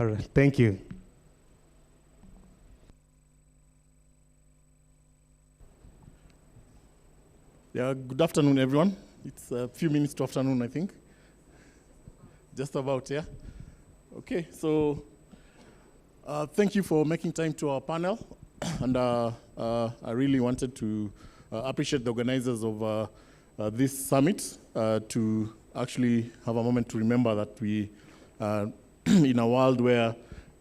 All right, thank you. Yeah, good afternoon, everyone. It's a few minutes to afternoon, I think. Just about, yeah. Okay, so thank you for making time to our panel. And I really wanted to appreciate the organizers of this summit to actually have a moment to remember that we in a world where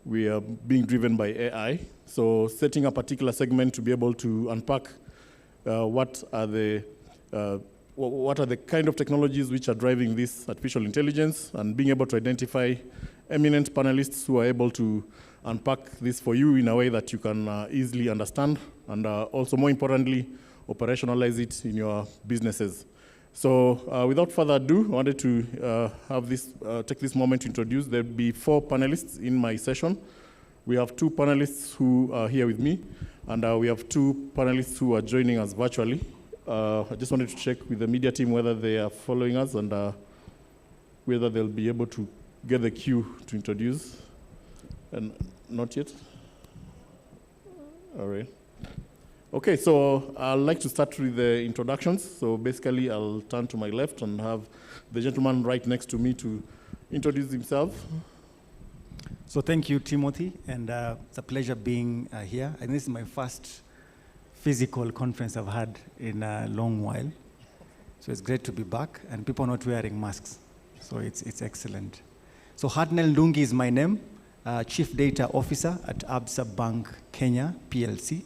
we are being driven by AI. So setting a particular segment to be able to unpack what are the kind of technologies which are driving this artificial intelligence, and being able to identify eminent panelists who are able to unpack this for you in a way that you can easily understand, and also more importantly, operationalize it in your businesses. So without further ado, I wanted to take this moment to introduce. There'll be 4 panelists in my session. We have 2 panelists who are here with me, and we have 2 panelists who are joining us virtually. I just wanted to check with the media team whether they are following us and whether they'll be able to get the cue to introduce. And not yet? All right. Okay, so I'd like to start with the introductions. So basically, I'll turn to my left and have the gentleman right next to me to introduce himself. So thank you, Timothy, and it's a pleasure being here. And this is my first physical conference I've had in a long while. So it's great to be back, and people are not wearing masks. So it's excellent. So Hartnell Ndungi is my name, Chief Data Officer at Absa Bank Kenya, PLC.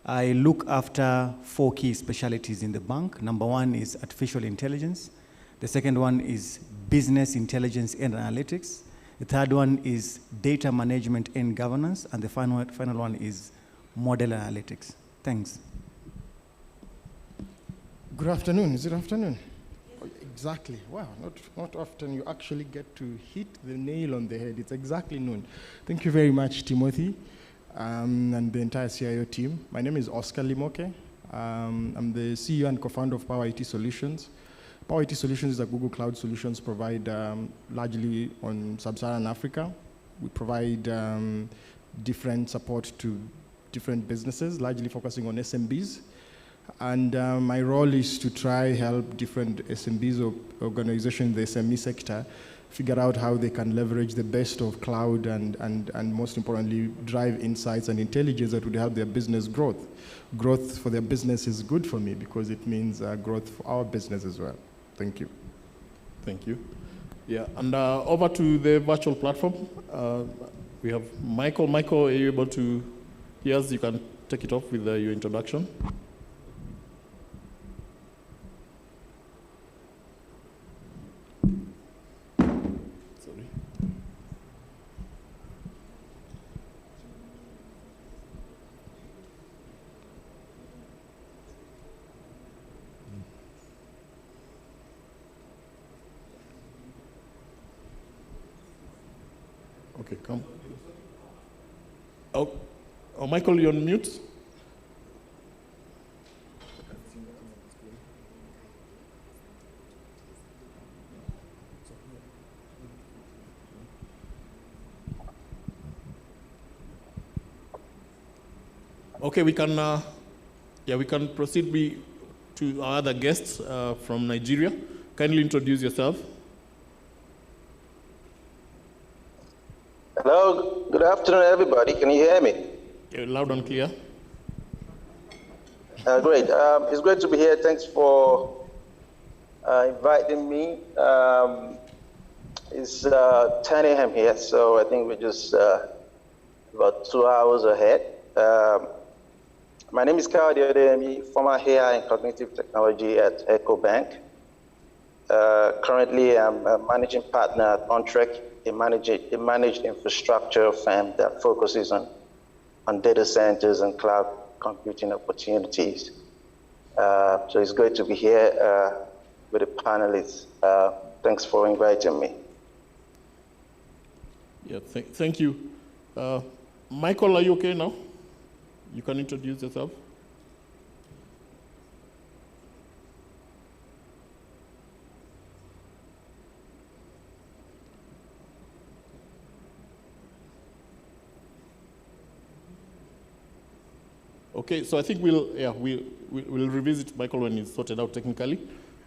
I look after 4 key specialties in the bank. Number 1 is artificial intelligence. The second one is business intelligence and analytics. The third one is data management and governance. And the final one is model analytics. Thanks. Good afternoon. Is it afternoon? Exactly. Wow, not often you actually get to hit the nail on the head. It's exactly noon. Thank you very much, Timothy, and the entire CIO team. My name is Oscar Limoke. I'm the CEO and co-founder of Power IT Solutions. Power IT Solutions is a Google Cloud Solutions provider largely on Sub-Saharan Africa. We provide different support to different businesses, largely focusing on SMBs. And my role is to try help different SMBs or organizations in the SME sector figure out how they can leverage the best of cloud and most importantly, drive insights and intelligence that would help their business growth. Growth for their business is good for me because it means growth for our business as well. Thank you. Thank you. Yeah, and over to the virtual platform. We have Michael. Michael, are you able to hear us? You can take it off with your introduction. Okay, come. Oh, Michael, you're on mute. Okay, we can proceed to our other guests from Nigeria. Kindly introduce yourself. Hello, good afternoon, everybody. Can you hear me? Yeah, loud and clear. Great. It's great to be here. Thanks for inviting me. It's 10 a.m. here, so I think we're just about 2 hours ahead. My name is Kyle Diodemi, former AI and cognitive technology at EcoBank. Currently, I'm a managing partner at OnTrek, a managed infrastructure firm that focuses on data centers and cloud computing opportunities. So it's great to be here with the panelists. Thanks for inviting me. Yeah, thank you. Michael, are you okay now? You can introduce yourself. Okay, so I think we'll revisit Michael when he's sorted out technically.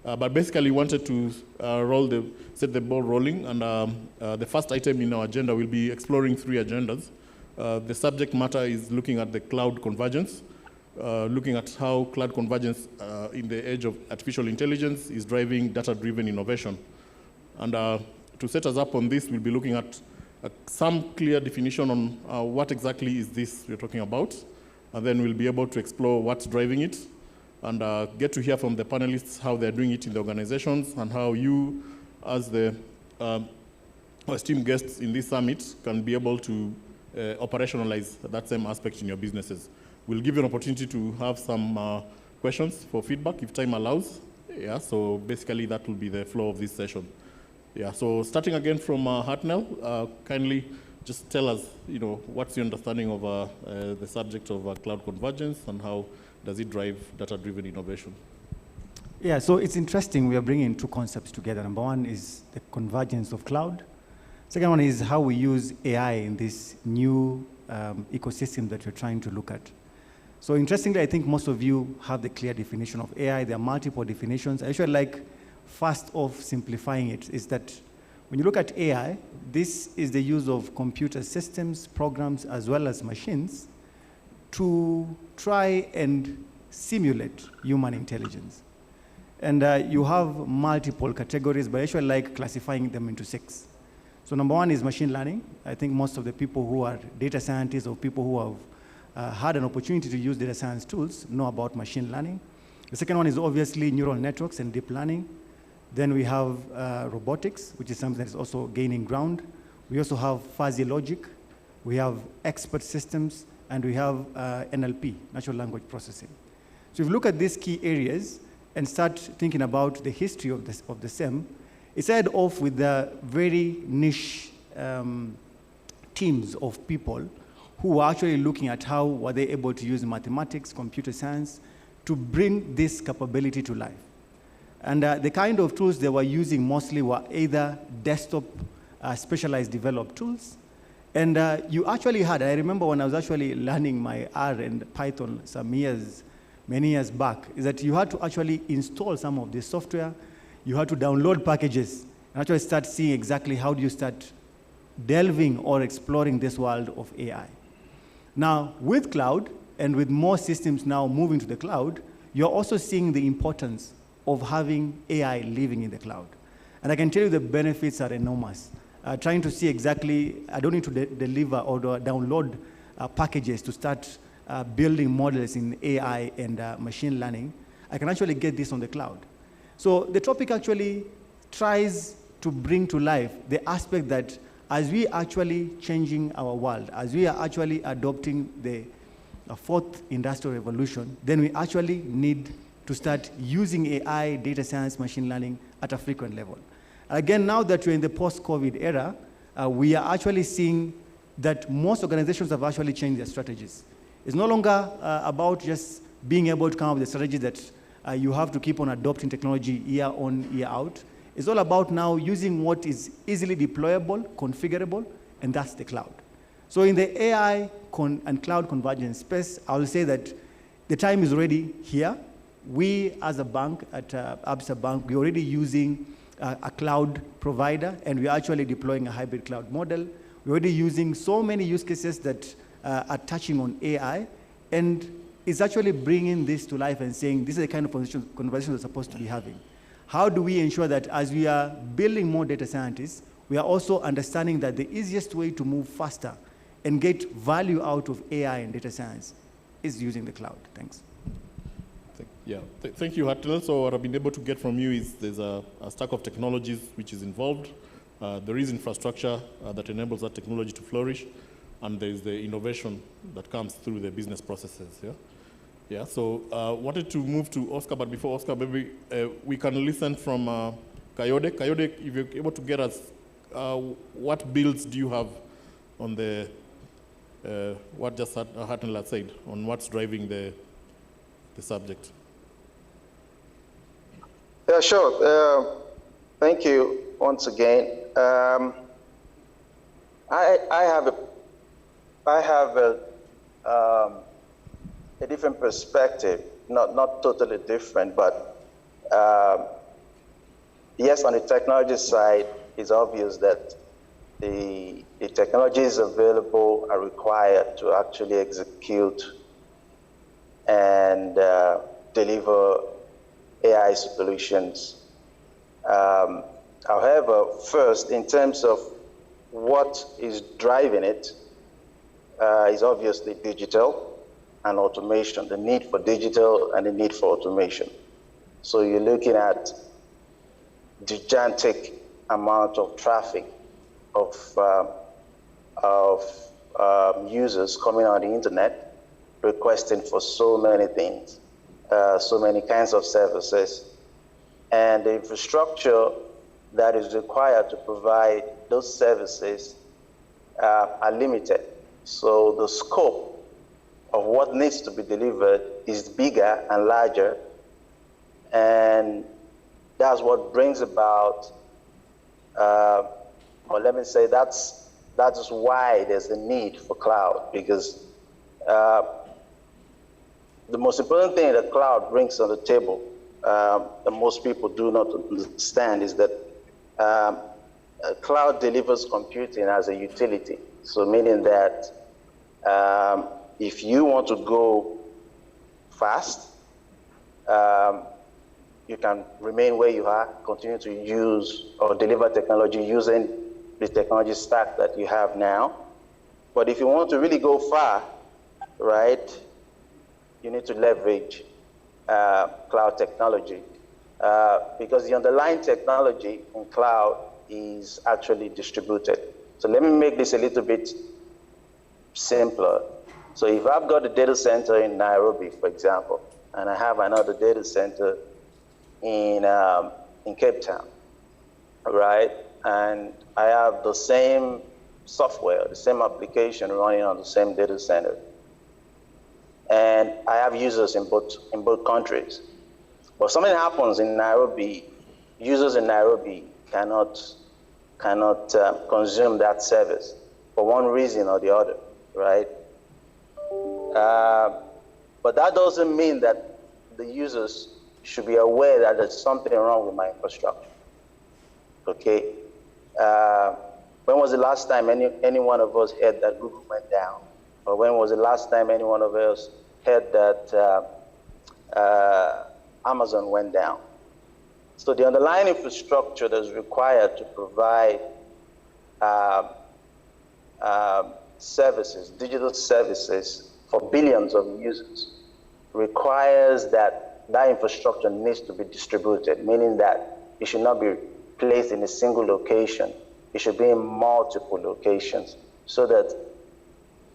But basically, we wanted to set the ball rolling, and the first item in our agenda will be exploring 3 agendas. The subject matter is looking at the cloud convergence, looking at how cloud convergence in the age of artificial intelligence is driving data-driven innovation. And to set us up on this, we'll be looking at some clear definition on what exactly is this we're talking about, and then we'll be able to explore what's driving it, and get to hear from the panelists how they're doing it in the organizations, and how you, as the esteemed guests in this summit, can be able to operationalize that same aspect in your businesses. We'll give you an opportunity to have some questions for feedback if time allows. Yeah, so basically that will be the flow of this session. Yeah, so starting again from Hartnell, kindly just tell us, what's your understanding of the subject of cloud convergence, and how does it drive data-driven innovation? Yeah, so it's interesting. We are bringing 2 concepts together. Number 1 is the convergence of cloud. Second one is how we use AI in this new ecosystem that we're trying to look at. So interestingly, I think most of you have the clear definition of AI. There are multiple definitions. I actually like first off simplifying it, is that when you look at AI, this is the use of computer systems, programs, as well as machines to try and simulate human intelligence. And you have multiple categories, but I actually like classifying them into 6. So number 1 is machine learning. I think most of the people who are data scientists or people who have had an opportunity to use data science tools know about machine learning. The second one is obviously neural networks and deep learning. Then we have robotics, which is something that is also gaining ground. We also have fuzzy logic. We have expert systems, and we have NLP, natural language processing. So if you look at these key areas and start thinking about the history of the SEM, it started off with the very niche teams of people who were actually looking at how were they able to use mathematics, computer science, to bring this capability to life. And the kind of tools they were using mostly were either desktop specialized developed tools. And you actually had, I remember when I was actually learning my R and Python many years back, is that you had to actually install some of this software. You had to download packages and actually start seeing exactly how do you start delving or exploring this world of AI. Now, with cloud and with more systems now moving to the cloud, you're also seeing the importance of having AI living in the cloud. And I can tell you the benefits are enormous. Trying to see exactly, I don't need to deliver or download packages to start building models in AI and machine learning. I can actually get this on the cloud. So the topic actually tries to bring to life the aspect that as we are actually changing our world, as we are actually adopting the 4th industrial revolution, then we actually need to start using AI, data science, machine learning at a frequent level. Again, now that we're in the post-COVID era, we are actually seeing that most organizations have actually changed their strategies. It's no longer about just being able to come up with a strategy that you have to keep on adopting technology year on, year out. It's all about now using what is easily deployable, configurable, and that's the cloud. So in the AI and cloud convergence space, I will say that the time is already here. We, as a bank at Absa Bank, we're already using a cloud provider, and we're actually deploying a hybrid cloud model. We're already using so many use cases that are touching on AI, and it's actually bringing this to life and saying, this is the kind of conversation we're supposed to be having. How do we ensure that as we are building more data scientists, we are also understanding that the easiest way to move faster and get value out of AI and data science is using the cloud? Thanks. Thank you, Hartnell. So what I've been able to get from you is there's a stack of technologies which is involved. There is infrastructure that enables that technology to flourish, and there's the innovation that comes through the business processes. Yeah. So wanted to move to Oscar, but before Oscar, maybe we can listen from Kayode. Kayode, if you're able to get us, what builds do you have on the what just Hartnell had said on what's driving the subject? Yeah, sure. Thank you once again. I have a a different perspective, not totally different, but yes, on the technology side, it's obvious that the technologies available are required to actually execute and deliver AI solutions. However, first, in terms of what is driving it, is obviously digital and automation, the need for digital and the need for automation. So you're looking at gigantic amount of traffic of users coming on the internet, requesting for so many things, so many kinds of services, and the infrastructure that is required to provide those services are limited. So the scope of what needs to be delivered is bigger and larger, and that's what brings about, or let me say that is why there's a need for cloud, because the most important thing that cloud brings on the table that most people do not understand is that cloud delivers computing as a utility. So meaning that if you want to go fast, you can remain where you are, continue to use or deliver technology using the technology stack that you have now. But if you want to really go far, right, you need to leverage cloud technology because the underlying technology in cloud is actually distributed. So let me make this a little bit simpler. So if I've got a data center in Nairobi, for example, and I have another data center in Cape Town, right? And I have the same software, the same application running on the same data center. And I have users in both countries. But something happens in Nairobi, users in Nairobi cannot consume that service for one reason or the other, right? But that doesn't mean that the users should be aware that there's something wrong with my infrastructure, okay? When was the last time any one of us heard that Google went down? Or when was the last time any one of us heard that Amazon went down? So the underlying infrastructure that's required to provide services, digital services for billions of users requires that infrastructure needs to be distributed, meaning that it should not be placed in a single location. It should be in multiple locations so that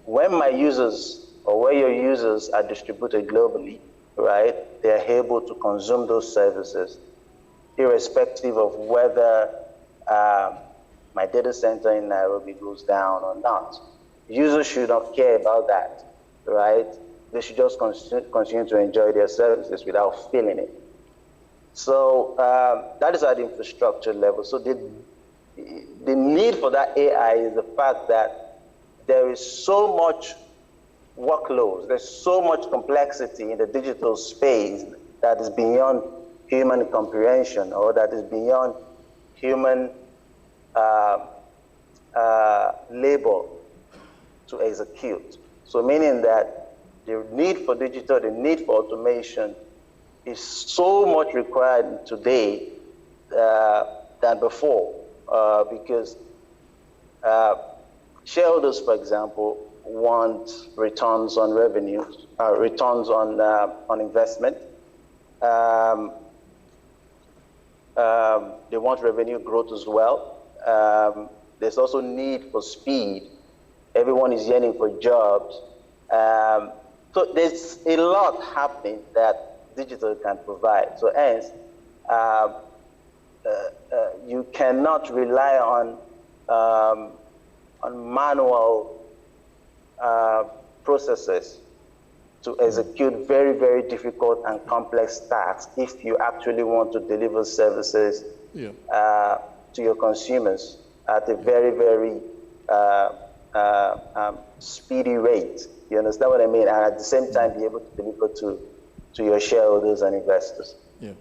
when my users or where your users are distributed globally, right, they are able to consume those services irrespective of whether my data center in Nairobi goes down or not. Users should not care about that, right? They should just continue to enjoy their services without feeling it. So that is at the infrastructure level. So the need for that AI is the fact that there is so much workloads, there's so much complexity in the digital space that is beyond human comprehension or that is beyond human labor to execute. So meaning that the need for digital, the need for automation is so much required today than before because shareholders, for example, want returns on revenue, returns on investment. They want revenue growth as well. There's also need for speed. Everyone is yearning for jobs. So there's a lot happening that digital can provide. So hence, you cannot rely on manual processes to execute very, very difficult and complex tasks if you actually want to deliver services to your consumers at a very, very speedy rate. You understand what I mean? And at the same time, be able to deliver to your shareholders and investors. Yeah.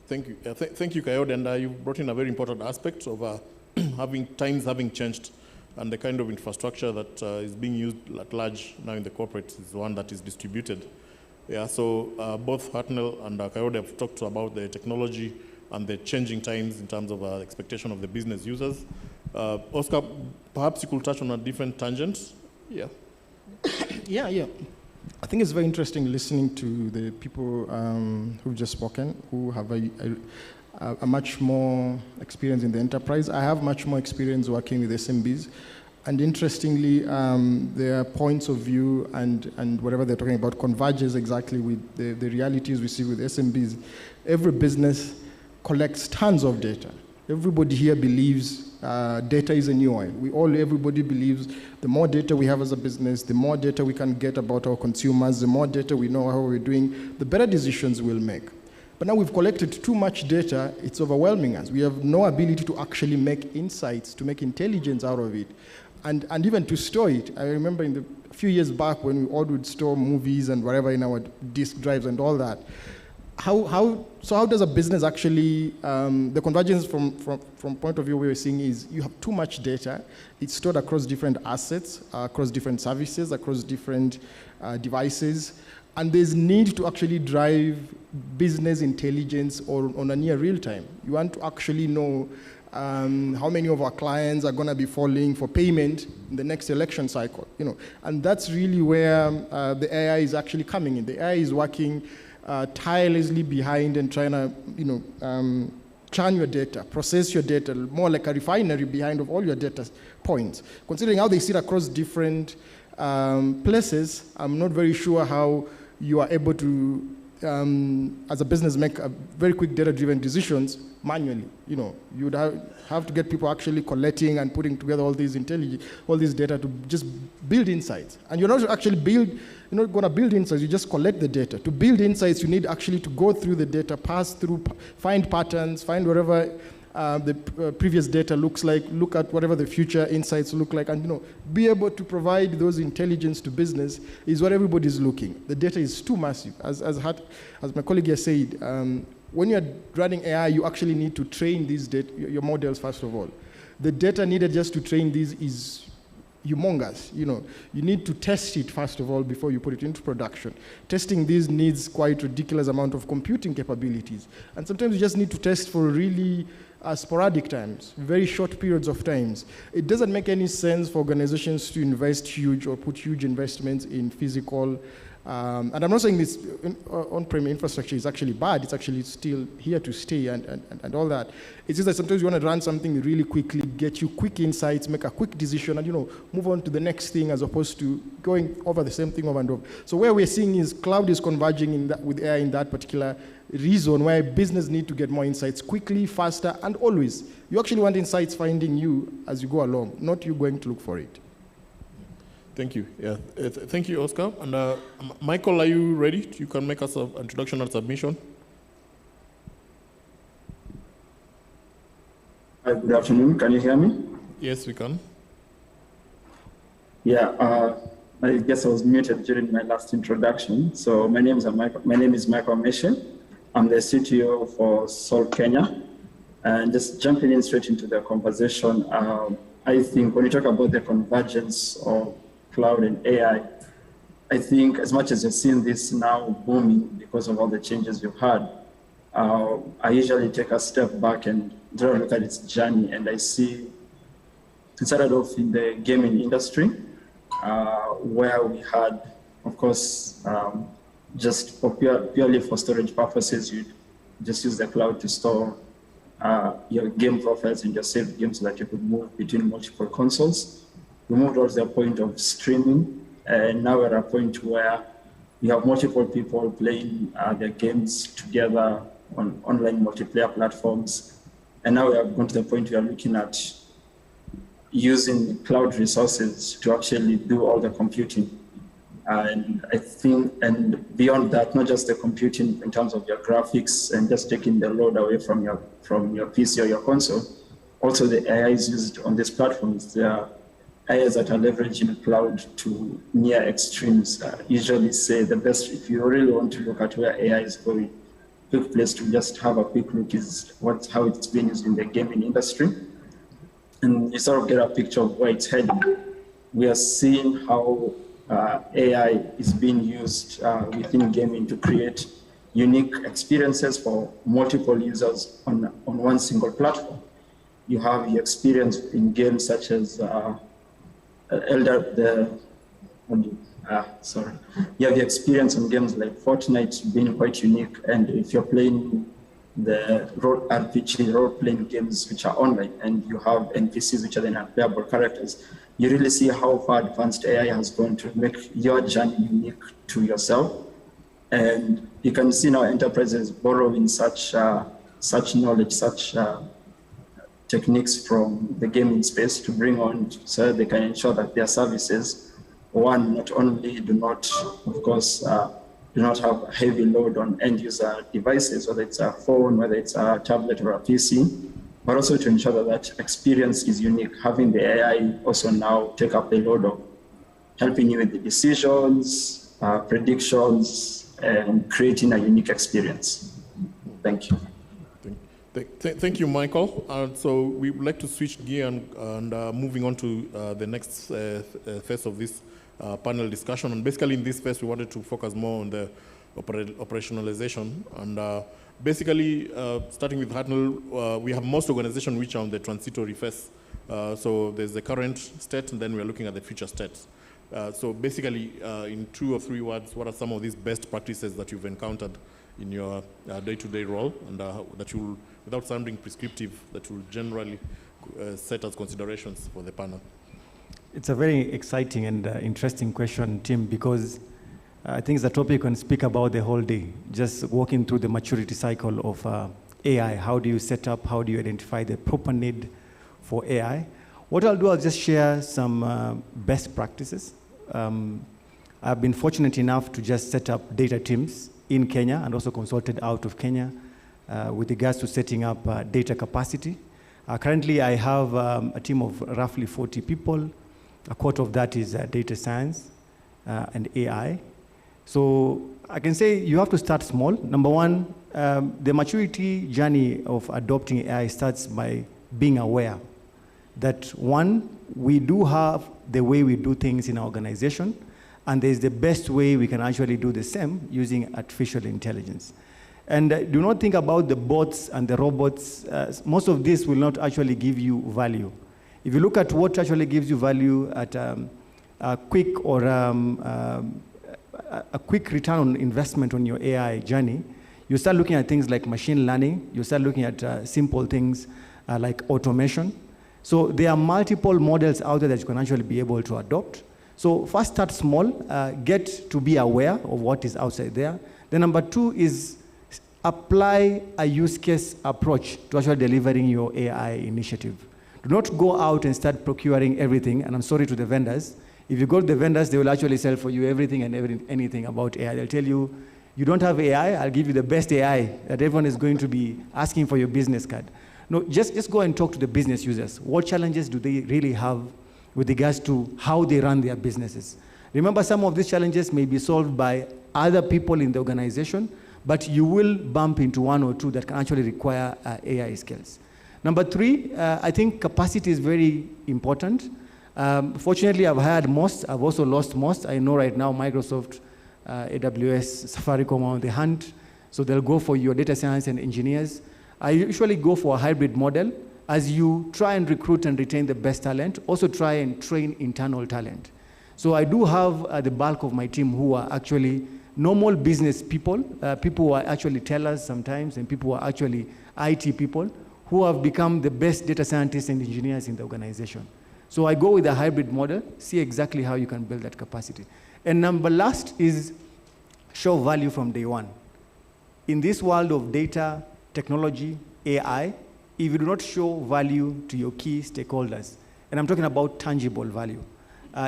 Thank you. Thank you, Kayode. And you brought in a very important aspect of times having changed, and the kind of infrastructure that is being used at large now in the corporate is one that is distributed. Yeah, so both Hartnell and Kayode have talked about the technology and the changing times in terms of expectation of the business users. Oscar, perhaps you could touch on a different tangent. Yeah. Yeah. I think it's very interesting listening to the people who've just spoken, who have a much more experience in the enterprise. I have much more experience working with SMBs. And interestingly, their points of view and whatever they're talking about converges exactly with the realities we see with SMBs. Every business collects tons of data. Everybody here believes data is a new oil. Everybody believes the more data we have as a business, the more data we can get about our consumers, the more data we know how we're doing, the better decisions we'll make. But now we've collected too much data, it's overwhelming us. We have no ability to actually make insights, to make intelligence out of it, and even to store it. I remember a few years back when we all would store movies and whatever in our disk drives and all that. How does a business actually, the convergence from point of view we're seeing is you have too much data, it's stored across different assets, across different services, across different devices, and there's need to actually drive business intelligence on a near real time. You want to actually know how many of our clients are going to be falling for payment in the next election cycle, and that's really where the AI is actually coming in. The AI is working tirelessly behind and trying to, churn your data, process your data, more like a refinery behind of all your data points. Considering how they sit across different places, I'm not very sure how you are able to, as a business, make a very quick data-driven decisions manually. You would have to get people actually collecting and putting together all these data to just build insights. And you're not going to build insights, you just collect the data. To build insights, you need actually to go through the data, pass through, find patterns, find whatever the previous data looks like, look at whatever the future insights look like, and be able to provide those intelligence to business is what everybody's looking. The data is too massive. As my colleague here said, when you're running AI, you actually need to train these your models first of all. The data needed just to train these is humongous. You need to test it first of all before you put it into production. Testing these needs quite ridiculous amount of computing capabilities, and sometimes you just need to test for really sporadic times, very short periods of times. It doesn't make any sense for organizations to invest huge or put huge investments in physical. And I'm not saying this on-prem infrastructure is actually bad. It's actually still here to stay and all that. It's just that sometimes you want to run something really quickly, get you quick insights, make a quick decision, and move on to the next thing as opposed to going over the same thing over and over. So where we're seeing is cloud is converging with AI in that particular reason where business need to get more insights quickly, faster, and always. You actually want insights finding you as you go along, not you going to look for it. Thank you. Yeah, thank you, Oscar. And Michael, are you ready? You can make us an introduction and submission. Hi, good afternoon. Can you hear me? Yes, we can. Yeah, I guess I was muted during my last introduction. So my name is Michael Meshe. I'm the CTO for Sol Kenya. And just jumping in straight into the conversation, I think when you talk about the convergence of cloud and AI, I think as much as you've seen this now booming because of all the changes you've had, I usually take a step back and try to look at its journey, and I see it started off in the gaming industry, where we had, of course, just purely for storage purposes, you just use the cloud to store your game profiles and your saved games so that you could move between multiple consoles. We moved towards the point of streaming, and now we're at a point where you have multiple people playing their games together on online multiplayer platforms. And now we have gone to the point where we are looking at using cloud resources to actually do all the computing. And I think, and beyond that, not just the computing in terms of your graphics and just taking the load away from your PC or your console, also the AI is used on these platforms. There are AIs that are leveraging cloud to near extremes usually say the best, if you really want to look at where AI is going, quick place to just have a quick look is how it's been used in the gaming industry. And you sort of get a picture of where it's heading. We are seeing how AI is being used within gaming to create unique experiences for multiple users on one single platform. You have the experience in games such as you have the experience on games like Fortnite being quite unique, and if you're playing the RPG role-playing games which are online and you have NPCs which are then playable characters, you really see how far advanced AI has gone to make your journey unique to yourself. And you can see now enterprises borrowing such knowledge, such techniques from the gaming space to bring on so they can ensure that their services, one, not only do not, of course, do not have a heavy load on end user devices, whether it's a phone, whether it's a tablet or a PC, but also to ensure that that experience is unique, having the AI also now take up the load of helping you with the decisions, predictions, and creating a unique experience. Thank you. Thank you, Michael. So we would like to switch gear and moving on to the next phase of this panel discussion. And basically in this phase, we wanted to focus more on the operationalization. And basically, starting with Hartnell, we have most organizations which are on the transitory phase. So there's the current state, and then we're looking at the future state. So basically, in 2 or 3 words, what are some of these best practices that you've encountered in your day-to-day role, and that you, without sounding prescriptive, that will generally set as considerations for the panel? It's a very exciting and interesting question, Tim, because I think it's a topic you can speak about the whole day, just walking through the maturity cycle of AI. How do you set up, how do you identify the proper need for AI? What I'll do, I'll just share some best practices. I've been fortunate enough to just set up data teams in Kenya and also consulted out of Kenya with regards to setting up data capacity. Currently, I have a team of roughly 40 people. A quarter of that is data science and AI. So I can say you have to start small. Number one, the maturity journey of adopting AI starts by being aware that, one, we do have the way we do things in our organization, and there's the best way we can actually do the same using artificial intelligence. And do not think about the bots and the robots. Most of this will not actually give you value. If you look at what actually gives you value at a quick or a quick return on investment on your AI journey, you start looking at things like machine learning. You start looking at simple things like automation. So there are multiple models out there that you can actually be able to adopt. So first, start small, get to be aware of what is outside there. Then number 2 is apply a use case approach to actually delivering your AI initiative. Do not go out and start procuring everything. And I'm sorry to the vendors. If you go to the vendors, they will actually sell for you everything and anything about AI. They'll tell you, you don't have AI, I'll give you the best AI that everyone is going to be asking for your business card. No, just go and talk to the business users. What challenges do they really have with regards to how they run their businesses? Remember, some of these challenges may be solved by other people in the organization, but you will bump into 1 or 2 that can actually require AI skills. Number 3, I think capacity is very important. Fortunately, I've hired most. I've also lost most. I know right now Microsoft, AWS, Safaricom are on the hunt, so they'll go for your data science and engineers. I usually go for a hybrid model. As you try and recruit and retain the best talent, also try and train internal talent. So I do have the bulk of my team who are actually normal business people, people who are actually tellers sometimes, and people who are actually IT people who have become the best data scientists and engineers in the organization. So I go with a hybrid model, see exactly how you can build that capacity. And number last is show value from day one. In this world of data, technology, AI, if you do not show value to your key stakeholders, and I'm talking about tangible value.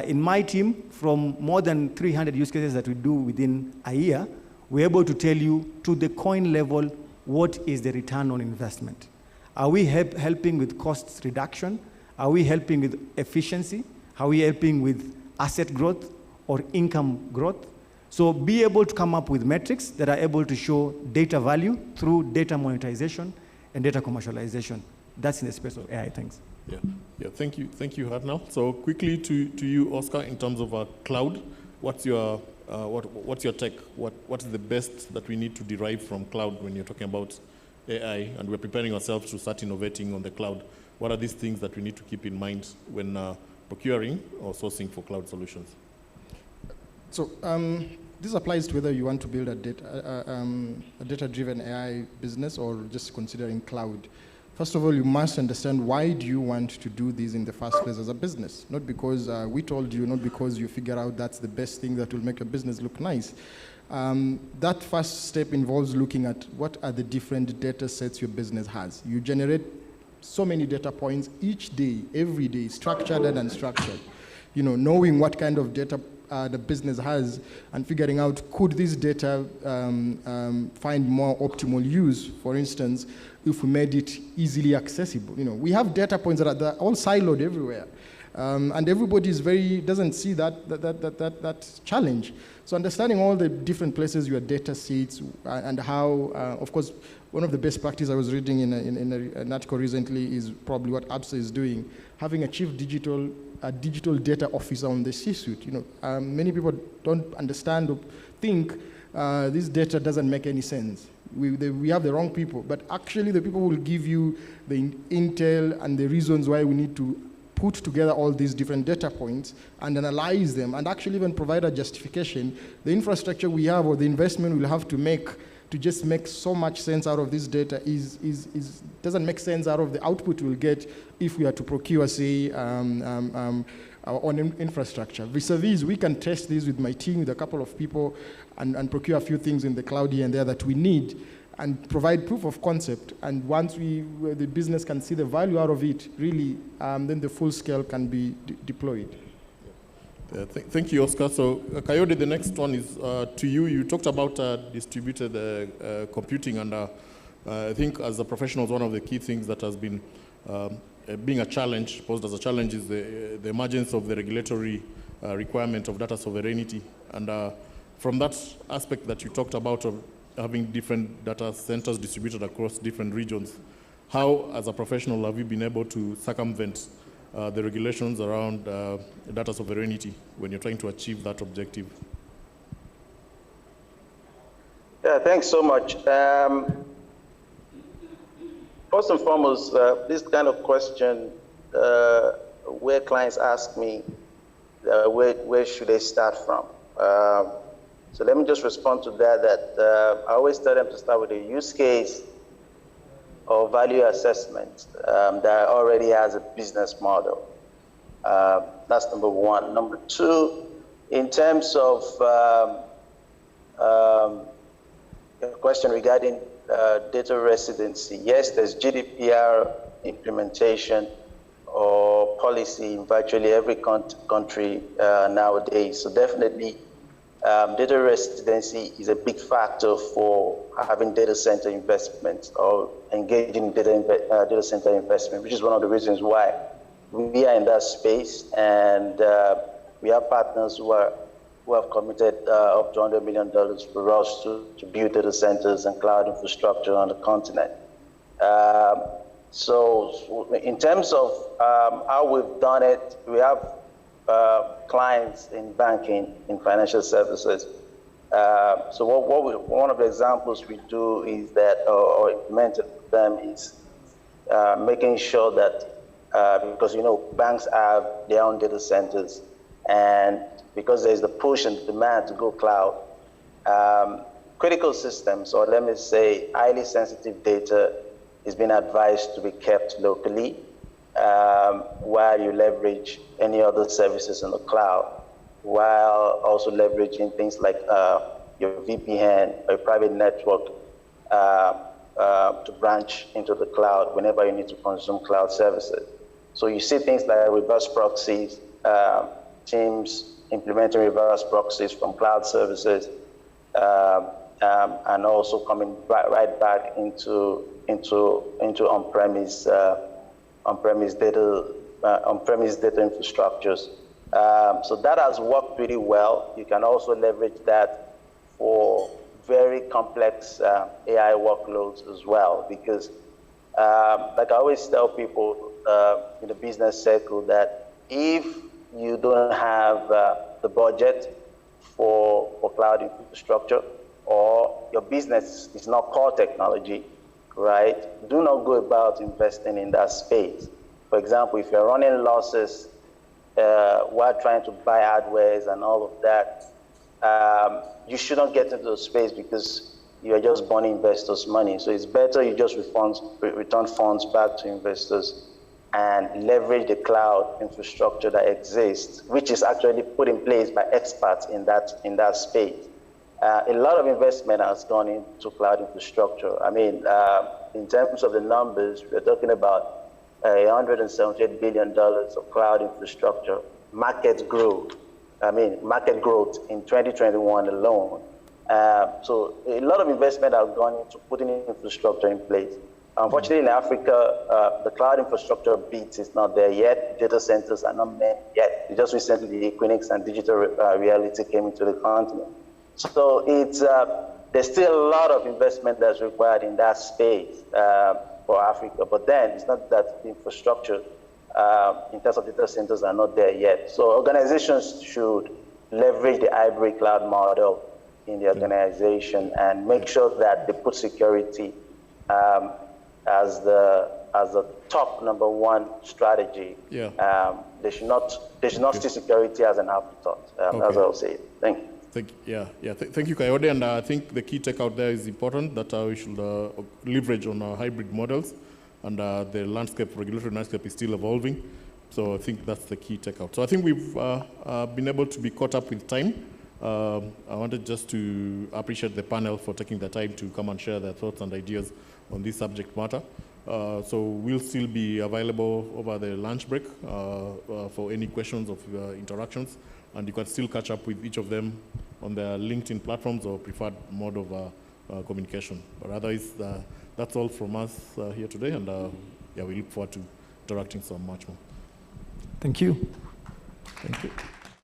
In my team, from more than 300 use cases that we do within a year, we're able to tell you to the coin level, what is the return on investment? Are we helping with cost reduction? Are we helping with efficiency? How are we helping with asset growth or income growth? So be able to come up with metrics that are able to show data value through data monetization and data commercialization. That's in the space of AI, thanks. Yeah. Thank you, Hartnell. So quickly to you, Oscar, in terms of cloud, what's your take? What is the best that we need to derive from cloud when you're talking about AI, and we're preparing ourselves to start innovating on the cloud? What are these things that we need to keep in mind when procuring or sourcing for cloud solutions? So this applies to whether you want to build a data-driven AI business or just considering cloud. First of all, you must understand, why do you want to do this in the first place as a business? Not because we told you, not because you figure out that's the best thing that will make your business look nice. That first step involves looking at what are the different data sets your business has. You generate so many data points each day, every day, structured and unstructured. Knowing what kind of data the business has and figuring out, could this data find more optimal use, for instance, if we made it easily accessible. We have data points that are all siloed everywhere. And everybody doesn't see that challenge. So understanding all the different places your data sits and how, of course, one of the best practices I was reading in an article recently is probably what ABSA is doing, having a chief digital data officer on the C-suite. Many people don't understand or think this data doesn't make any sense. We have the wrong people, but actually the people will give you the intel and the reasons why we need to put together all these different data points and analyze them and actually even provide a justification. The infrastructure we have or the investment we'll have to make to just make so much sense out of this data doesn't make sense out of the output we'll get if we are to procure, say, our own infrastructure. Vis-a-vis, we can test this with my team, with a couple of people, and procure a few things in the cloud here and there that we need, and provide proof of concept. And once the business can see the value out of it, really, then the full scale can be deployed. Thank you, Oscar. So, Kayode, the next one is to you. You talked about distributed computing, and I think as a professional, one of the key things that has been being a challenge, posed as a challenge, is the emergence of the regulatory requirement of data sovereignty. And from that aspect that you talked about of having different data centers distributed across different regions, how, as a professional, have you been able to circumvent the regulations around data sovereignty when you're trying to achieve that objective? Yeah, thanks so much. First and foremost, this kind of question where clients ask me, where should they start from? So let me just respond to that, I always tell them to start with a use case or value assessment that already has a business model. That's number one. Number two, in terms of a question regarding data residency, yes, there's GDPR implementation or policy in virtually every country nowadays. So definitely, data residency is a big factor for having data center investment or engaging in data center investment, which is one of the reasons why we are in that space. And we have partners who have committed up to $100 million for us to build data centers and cloud infrastructure on the continent. So in terms of how we've done it, we have clients in banking, in financial services. So one of the examples we do is that, or implemented with them, is making sure that, because banks have their own data centers, and because there's the push and demand to go cloud, critical systems, or let me say highly sensitive data, is being advised to be kept locally while you leverage any other services in the cloud, while also leveraging things like your VPN or private network to branch into the cloud whenever you need to consume cloud services. So you see things like reverse proxies, teams implementing reverse proxies from cloud services, and also coming right back into on-premise data infrastructures So that has worked pretty well. You can also leverage that for very complex AI workloads as well, because like I always tell people in the business circle that if you don't have the budget for cloud infrastructure, or your business is not core technology, right, do not go about investing in that space. For example, if you're running losses while trying to buy hardware and all of that, you shouldn't get into the space because you're just burning investors' money. So it's better you just return funds back to investors and leverage the cloud infrastructure that exists, which is actually put in place by experts in that space. A lot of investment has gone into cloud infrastructure. I mean, in terms of the numbers, we're talking about $178 billion of cloud infrastructure market growth. Market growth in 2021 alone. So a lot of investment has gone into putting infrastructure in place. Unfortunately, in Africa, the cloud infrastructure beat is not there yet. Data centers are not there yet. Just recently, the Equinix and Digital Reality came into the continent. So there's still a lot of investment that's required in that space for Africa. But then it's not that the infrastructure in terms of data centers are not there yet. So organizations should leverage the hybrid cloud model in the organization and make sure that they put security as the top #1 strategy. Yeah. They should not see security as an afterthought. That's what I'll say. Thank you. Thank you, Kayode. And I think the key take out there is important that we should leverage on hybrid models, and the regulatory landscape is still evolving. So I think that's the key take out. So I think we've been able to be caught up with time. I wanted just to appreciate the panel for taking the time to come and share their thoughts and ideas on this subject matter. So we'll still be available over the lunch break for any questions or interactions, and you can still catch up with each of them on their LinkedIn platforms or preferred mode of communication. But otherwise, that's all from us here today, and we look forward to interacting so much more. Thank you. Thank you.